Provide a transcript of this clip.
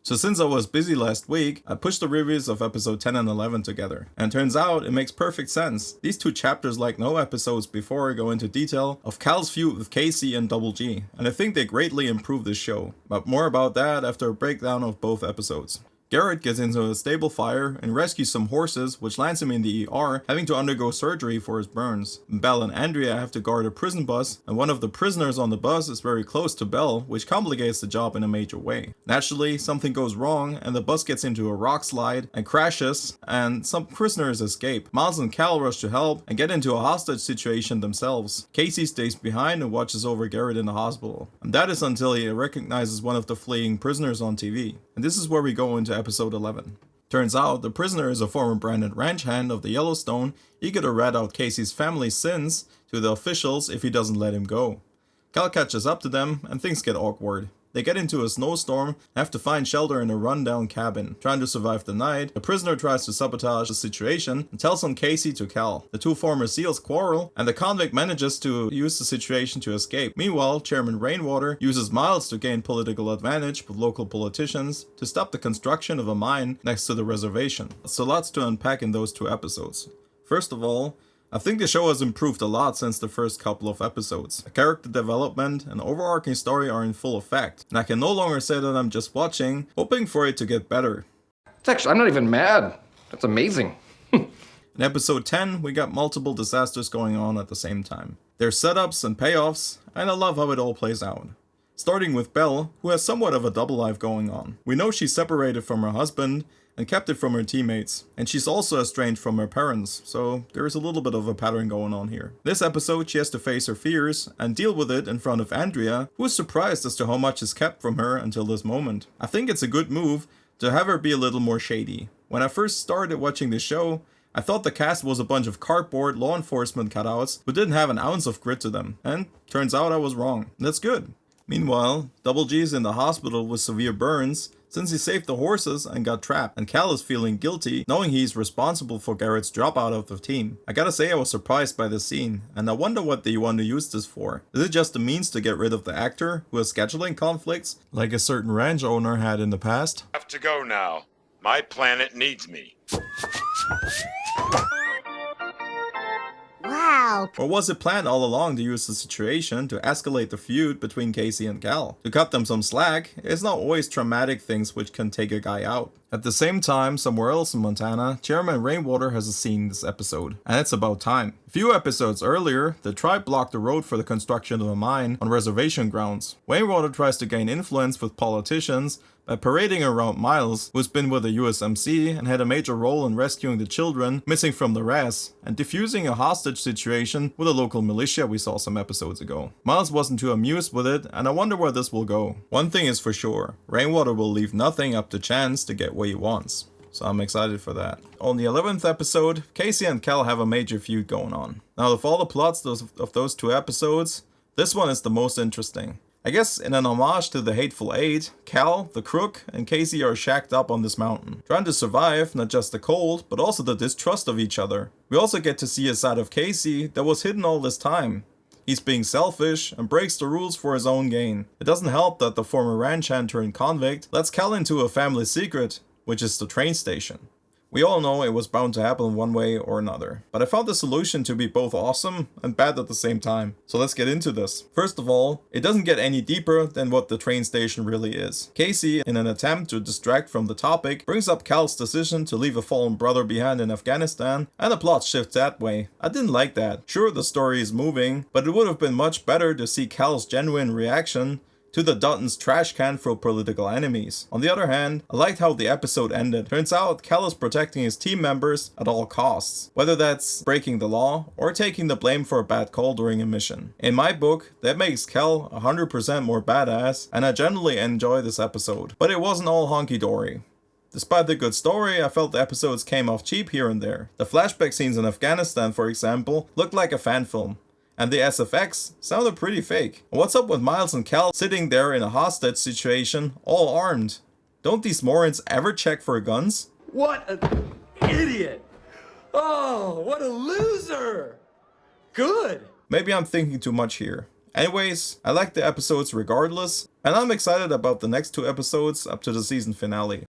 So since I was busy last week, I pushed the reviews of episode 10 and 11 together. And turns out it makes perfect sense. These two chapters, like no episodes before, go into detail of Cal's feud with Casey and Double G. And I think they greatly improved this show. But more about that after a breakdown of both episodes. Garrett gets into a stable fire and rescues some horses, which lands him in the ER, having to undergo surgery for his burns. Belle and Andrea have to guard a prison bus, and one of the prisoners on the bus is very close to Belle, which complicates the job in a major way. Naturally, something goes wrong, and the bus gets into a rock slide and crashes, and some prisoners escape. Miles and Cal rush to help and get into a hostage situation themselves. Casey stays behind and watches over Garrett in the hospital. And that is until he recognizes one of the fleeing prisoners on TV. And this is where we go into episode 11. Turns out the prisoner is a former branded ranch hand of the Yellowstone, eager to rat out Casey's family's sins to the officials if he doesn't let him go. Cal catches up to them and things get awkward. They get into a snowstorm and have to find shelter in a rundown cabin. Trying to survive the night, the prisoner tries to sabotage the situation and tells on Casey to Cal. The two former SEALs quarrel, and the convict manages to use the situation to escape. Meanwhile, Chairman Rainwater uses Miles to gain political advantage with local politicians to stop the construction of a mine next to the reservation. So lots to unpack in those two episodes. First of all, I think the show has improved a lot since the first couple of episodes. The character development and overarching story are in full effect, and I can no longer say that I'm just watching, hoping for it to get better. I'm not even mad. That's amazing. In episode 10, we got multiple disasters going on at the same time. There's setups and payoffs, and I love how it all plays out. Starting with Belle, who has somewhat of a double life going on. We know she's separated from her husband, and kept it from her teammates. And she's also estranged from her parents, so there is a little bit of a pattern going on here. This episode, she has to face her fears and deal with it in front of Andrea, who is surprised as to how much is kept from her until this moment. I think it's a good move to have her be a little more shady. When I first started watching this show, I thought the cast was a bunch of cardboard law enforcement cutouts who didn't have an ounce of grit to them, and turns out I was wrong. That's good. Meanwhile, Double G is in the hospital with severe burns, since he saved the horses and got trapped, and Cal is feeling guilty knowing he's responsible for Garrett's dropout of the team. I gotta say I was surprised by this scene, and I wonder what they want to use this for. Is it just a means to get rid of the actor who has scheduling conflicts, like a certain ranch owner had in the past? I have to go now. My planet needs me. Wow. Or was it planned all along to use the situation to escalate the feud between Casey and Cal? To cut them some slack, it's not always traumatic things which can take a guy out. At the same time, somewhere else in Montana, Chairman Rainwater has a scene this episode, and it's about time. A few episodes earlier, the tribe blocked the road for the construction of a mine on reservation grounds. Rainwater tries to gain influence with politicians by parading around Miles, who's been with the USMC and had a major role in rescuing the children missing from the res, and defusing a hostage situation with a local militia we saw some episodes ago. Miles wasn't too amused with it, and I wonder where this will go. One thing is for sure, Rainwater will leave nothing up to chance to get what he wants. So I'm excited for that. On the 11th episode, Casey and Cal have a major feud going on. Now of all the plots of those two episodes, this one is the most interesting. I guess in an homage to the Hateful Eight, Cal, the crook, and Casey are shacked up on this mountain, trying to survive not just the cold, but also the distrust of each other. We also get to see a side of Casey that was hidden all this time. He's being selfish and breaks the rules for his own gain. It doesn't help that the former ranch hand turned convict lets Cal into a family secret, which is the train station. We all know it was bound to happen one way or another, but I found the solution to be both awesome and bad at the same time. So let's get into this. First of all, it doesn't get any deeper than what the train station really is. Casey, in an attempt to distract from the topic, brings up Cal's decision to leave a fallen brother behind in Afghanistan, and the plot shifts that way. I didn't like that. Sure, the story is moving, but it would have been much better to see Cal's genuine reaction to the Dutton's trash can for political enemies. On the other hand, I liked how the episode ended. Turns out Cal is protecting his team members at all costs, whether that's breaking the law or taking the blame for a bad call during a mission. In my book, that makes Cal 100% more badass, and I generally enjoy this episode. But it wasn't all honky-dory. Despite the good story, I felt the episodes came off cheap here and there. The flashback scenes in Afghanistan, for example, looked like a fan film. And the SFX sounded pretty fake. What's up with Miles and Cal sitting there in a hostage situation, all armed? Don't these morons ever check for guns? What an idiot! Oh, what a loser! Good! Maybe I'm thinking too much here, Anyways, I like the episodes regardless, and I'm excited about the next 2 episodes up to the season finale.